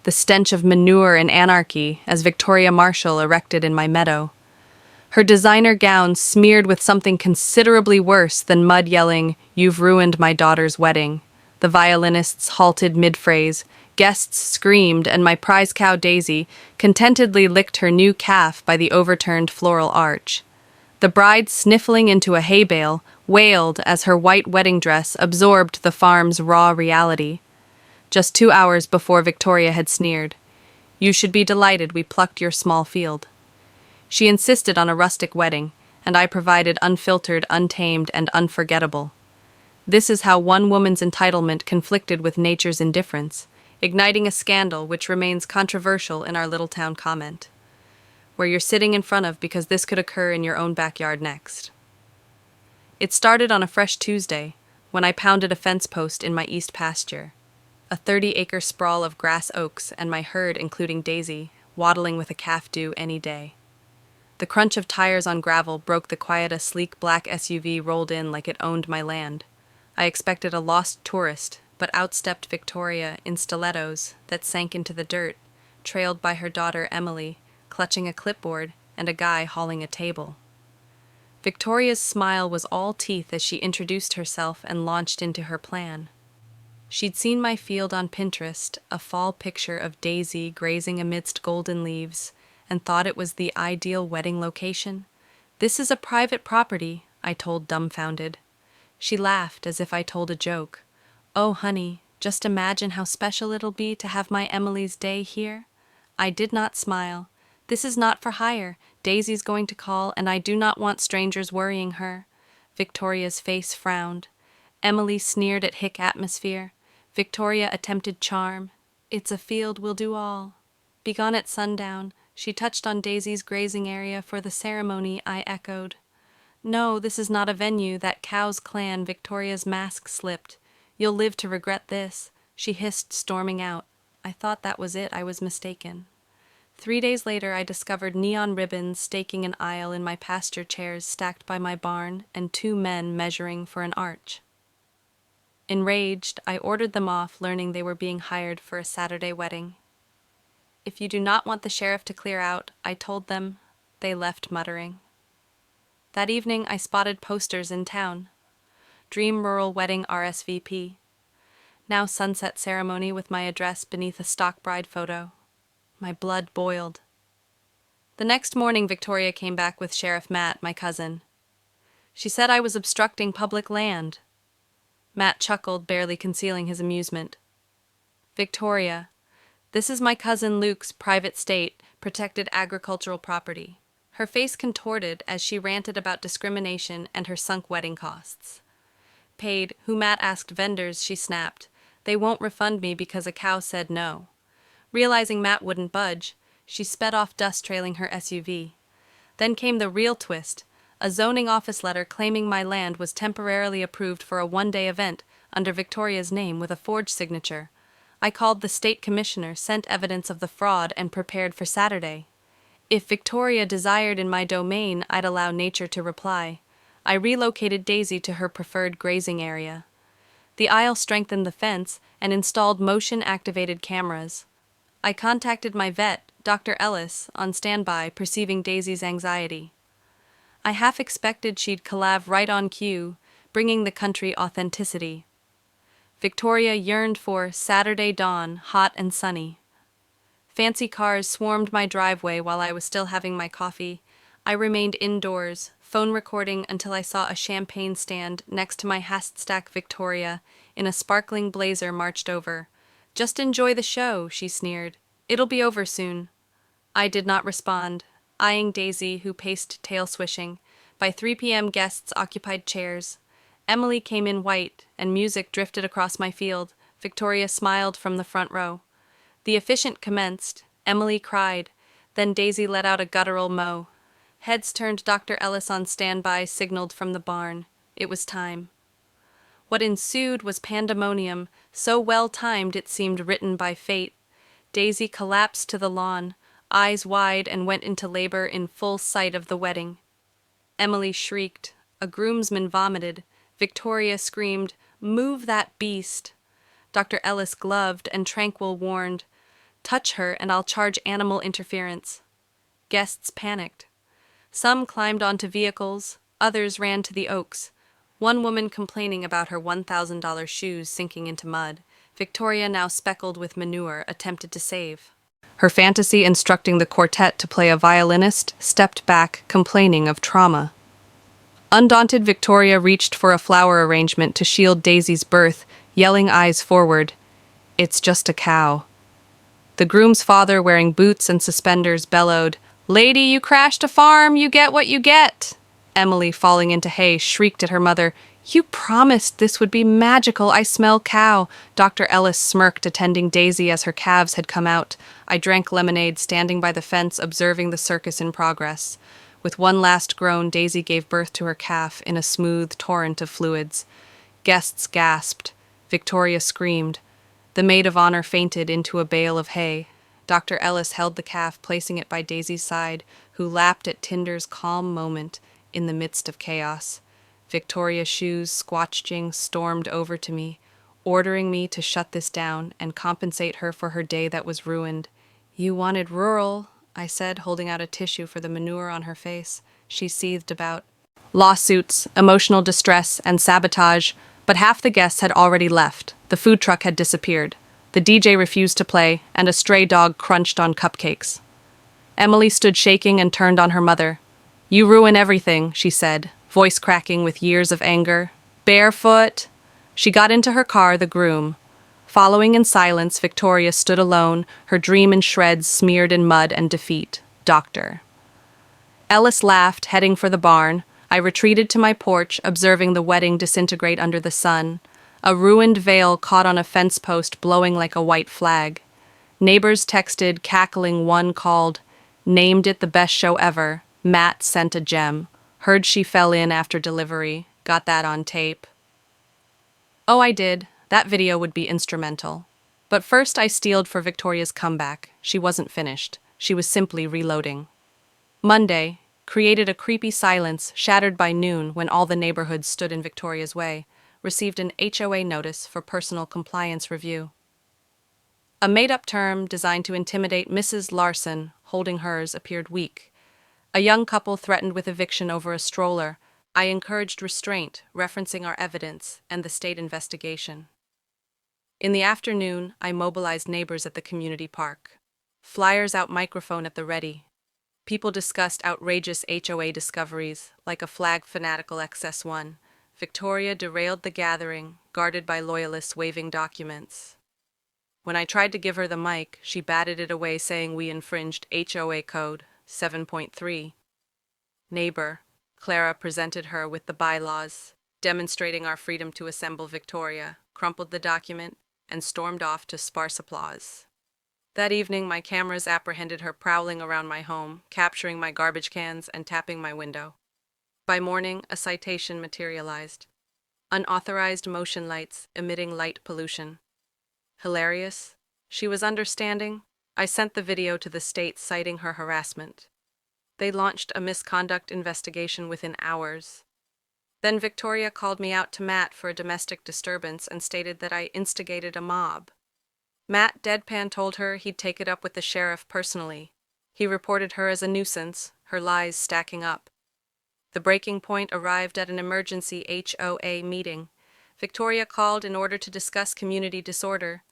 the stench of manure and anarchy as Victoria Marshall erected in my meadow. Her designer gown smeared with something considerably worse than mud yelling, "You've ruined my daughter's wedding." The violinists halted mid-phrase, guests screamed, and my prize cow Daisy contentedly licked her new calf by the overturned floral arch. The bride, sniffling into a hay bale, wailed as her white wedding dress absorbed the farm's raw reality. Just 2 hours before Victoria had sneered, "You should be delighted we plucked your small field." She insisted on a rustic wedding, and I provided unfiltered, untamed, and unforgettable. This is how one woman's entitlement conflicted with nature's indifference, igniting a scandal which remains controversial in our little town comment, where you're sitting in front of because this could occur in your own backyard next. It started on a fresh Tuesday, when I pounded a fence post in my east pasture, a 30-acre sprawl of grass oaks and my herd, including Daisy, waddling with a calf due any day. The crunch of tires on gravel broke the quiet. A sleek black SUV rolled in like it owned my land. I expected a lost tourist, but outstepped Victoria in stilettos that sank into the dirt, trailed by her daughter Emily, clutching a clipboard, and a guy hauling a table. Victoria's smile was all teeth as she introduced herself and launched into her plan. She'd seen my field on Pinterest, a fall picture of Daisy grazing amidst golden leaves, and thought it was the ideal wedding location. "This is a private property," I told, dumbfounded. She laughed as if I told a joke. "Oh, honey, just imagine how special it'll be to have my Emily's day here." I did not smile. "This is not for hire. Daisy's going to call, and I do not want strangers worrying her." Victoria's face frowned. Emily sneered at hick atmosphere. Victoria attempted charm. "It's a field, we'll do all." "Begone at sundown." She touched on Daisy's grazing area for the ceremony, I echoed. "No, this is not a venue, that cow's clan." Victoria's mask slipped. "You'll live to regret this," she hissed, storming out. I thought that was it. I was mistaken. 3 days later, I discovered neon ribbons staking an aisle in my pasture chairs stacked by my barn, and 2 men measuring for an arch. Enraged, I ordered them off, learning they were being hired for a Saturday wedding. "If you do not want the sheriff to clear out," I told them. They left muttering. That evening, I spotted posters in town. Dream Rural Wedding RSVP. Now sunset ceremony with my address beneath a stock bride photo. My blood boiled. The next morning, Victoria came back with Sheriff Matt, my cousin. She said I was obstructing public land. Matt chuckled, barely concealing his amusement. "Victoria, this is my cousin Luke's private state, protected agricultural property." Her face contorted as she ranted about discrimination and her sunk wedding costs. "Paid, who Matt asked vendors," she snapped. "They won't refund me because a cow said no." Realizing Matt wouldn't budge, she sped off, dust trailing her SUV. Then came the real twist, a zoning office letter claiming my land was temporarily approved for a one-day event under Victoria's name with a forged signature. I called the state commissioner, sent evidence of the fraud, and prepared for Saturday. If Victoria desired in my domain, I'd allow nature to reply. I relocated Daisy to her preferred grazing area. The aisle strengthened the fence and installed motion-activated cameras. I contacted my vet, Dr. Ellis, on standby, perceiving Daisy's anxiety. I half expected she'd collab right on cue, bringing the country authenticity. Victoria yearned for Saturday dawn, hot and sunny. Fancy cars swarmed my driveway while I was still having my coffee. I remained indoors, phone recording until I saw a champagne stand next to my Haststack Victoria in a sparkling blazer marched over. "Just enjoy the show," she sneered. "It'll be over soon." I did not respond, eyeing Daisy, who paced tail swishing. By 3 p.m. guests occupied chairs. Emily came in white, and music drifted across my field. Victoria smiled from the front row. The officiant commenced. Emily cried. Then Daisy let out a guttural moan. Heads turned. Dr. Ellis on standby signaled from the barn. It was time. What ensued was pandemonium, so well-timed it seemed written by fate. Daisy collapsed to the lawn, eyes wide, and went into labor in full sight of the wedding. Emily shrieked. A groomsman vomited. Victoria screamed, "Move that beast!" Dr. Ellis gloved and tranquil warned, Touch her and I'll charge animal interference. Guests panicked. Some climbed onto vehicles, others ran to the oaks. One woman complaining about her $1,000 shoes sinking into mud. Victoria, now speckled with manure, attempted to save. Her fantasy instructing the quartet to play a violinist stepped back, complaining of trauma. Undaunted, Victoria reached for a flower arrangement to shield Daisy's birth, yelling eyes forward, "It's just a cow." The groom's father, wearing boots and suspenders, bellowed, "Lady, you crashed a farm, you get what you get." Emily, falling into hay, shrieked at her mother, "You promised this would be magical, I smell cow." Dr. Ellis smirked, attending Daisy as her calves had come out. I drank lemonade, standing by the fence, observing the circus in progress. With one last groan, Daisy gave birth to her calf in a smooth torrent of fluids. Guests gasped. Victoria screamed. The maid of honor fainted into a bale of hay. Dr. Ellis held the calf, placing it by Daisy's side, who lapped at Tinder's calm moment in the midst of chaos. Victoria's shoes, squatching, stormed over to me, ordering me to shut this down and compensate her for her day that was ruined. "You wanted rural," I said, holding out a tissue for the manure on her face. She seethed about. Lawsuits, emotional distress, and sabotage, but half the guests had already left. The food truck had disappeared. The DJ refused to play, and a stray dog crunched on cupcakes. Emily stood shaking and turned on her mother. "You ruin everything," she said, voice cracking with years of anger. "Barefoot." She got into her car, the groom. Following in silence, Victoria stood alone, her dream in shreds smeared in mud and defeat. Doctor. Ellis laughed, heading for the barn. I retreated to my porch, observing the wedding disintegrate under the sun. A ruined veil caught on a fence post, blowing like a white flag. Neighbors texted, cackling. One called, "Named it the best show ever." Matt sent a gem. "Heard she fell in after delivery. Got that on tape." Oh, I did. That video would be instrumental. But first I steeled for Victoria's comeback. She wasn't finished. She was simply reloading. Monday created a creepy silence, shattered by noon when all the neighborhood stood in Victoria's way. Received an HOA notice for personal compliance review. A made-up term designed to intimidate Mrs. Larson, holding hers, appeared weak. A young couple threatened with eviction over a stroller. I encouraged restraint, referencing our evidence and the state investigation. In the afternoon, I mobilized neighbors at the community park. Flyers out, microphone at the ready. People discussed outrageous HOA discoveries, like a flag fanatical XS1. Victoria derailed the gathering, guarded by loyalists waving documents. When I tried to give her the mic, she batted it away, saying we infringed HOA Code 7.3. Neighbor, Clara, presented her with the bylaws, demonstrating our freedom to assemble. Victoria crumpled the document and stormed off to sparse applause. That evening, my cameras apprehended her prowling around my home, capturing my garbage cans and tapping my window. By morning, a citation materialized. Unauthorized motion lights emitting light pollution. Hilarious. She was understanding. I sent the video to the state, citing her harassment. They launched a misconduct investigation within hours. Then Victoria called me out to Matt for a domestic disturbance and stated that I instigated a mob. Matt deadpan told her he'd take it up with the sheriff personally. He reported her as a nuisance, her lies stacking up. The breaking point arrived at an emergency HOA meeting. Victoria called in order to discuss community disorder.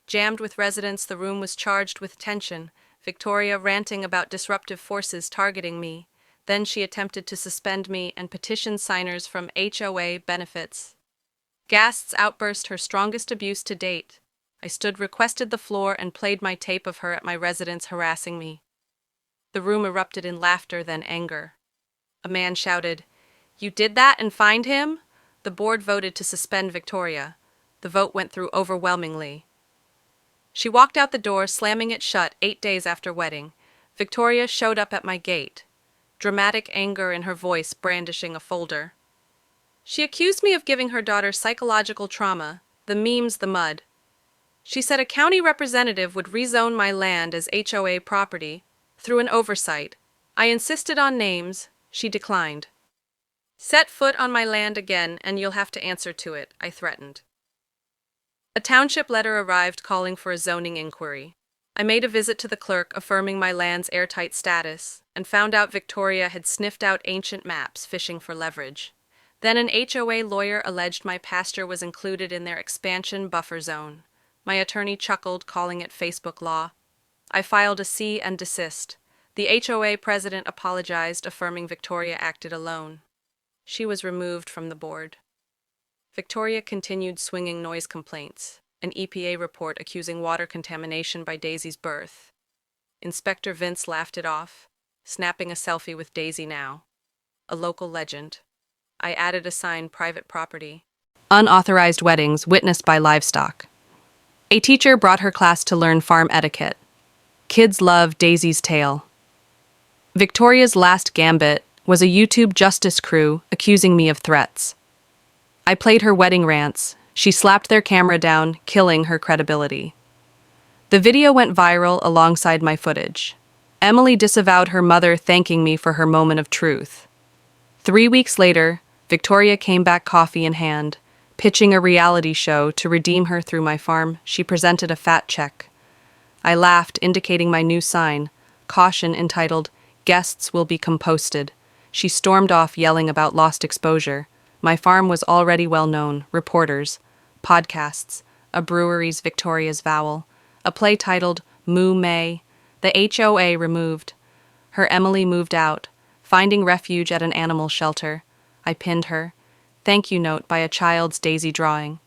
Jammed with residents, the room was charged with tension, Victoria ranting about disruptive forces targeting me. Then she attempted to suspend me and petition signers from HOA benefits. Guests outburst, her strongest abuse to date. I stood, requested the floor, and played my tape of her at my residence harassing me. The room erupted in laughter, then anger. A man shouted, "You did that and fined him?" The board voted to suspend Victoria. The vote went through overwhelmingly. She walked out the door, slamming it shut 8 days after wedding. Victoria showed up at my gate, dramatic anger in her voice, brandishing a folder. She accused me of giving her daughter psychological trauma, the memes, the mud. She said a county representative would rezone my land as HOA property through an oversight. I insisted on names. She declined. "Set foot on my land again, and you'll have to answer to it," I threatened. A township letter arrived calling for a zoning inquiry. I made a visit to the clerk affirming my land's airtight status and found out Victoria had sniffed out ancient maps fishing for leverage. Then an HOA lawyer alleged my pasture was included in their expansion buffer zone. My attorney chuckled, calling it Facebook law. I filed a cease and desist. The HOA president apologized, affirming Victoria acted alone. She was removed from the board. Victoria continued swinging noise complaints, an EPA report accusing water contamination by Daisy's birth. Inspector Vince laughed it off, snapping a selfie with Daisy now. A local legend. I added a sign, private property. Unauthorized weddings witnessed by livestock. A teacher brought her class to learn farm etiquette. Kids love Daisy's tale. Victoria's last gambit was a YouTube justice crew accusing me of threats. I played her wedding rants. She slapped their camera down, killing her credibility. The video went viral alongside my footage. Emily disavowed her mother, thanking me for her moment of truth. 3 weeks later, Victoria came back, coffee in hand, pitching a reality show to redeem her through my farm. She presented a fat check. I laughed, indicating my new sign, caution entitled, "Guests will be composted." She stormed off, yelling about lost exposure. My farm was already well known, reporters, podcasts, a brewery's Victoria's Vowel, a play titled Moo-May, the HOA removed. Her Emily moved out, finding refuge at an animal shelter. I pinned her. Thank you note by a child's Daisy drawing.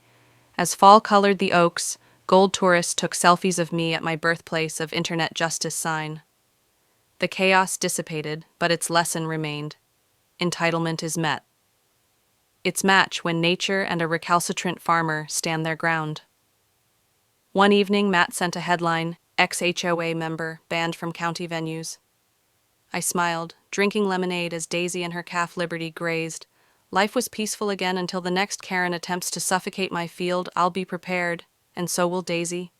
As fall colored the oaks, gold tourists took selfies of me at my birthplace of internet justice sign. The chaos dissipated, but its lesson remained. Entitlement is met. Its match when nature and a recalcitrant farmer stand their ground. One evening, Matt sent a headline, ex-HOA member banned from county venues. I smiled, drinking lemonade as Daisy and her calf Liberty grazed. Life was peaceful again until the next Karen attempts to suffocate my field. I'll be prepared, and so will Daisy.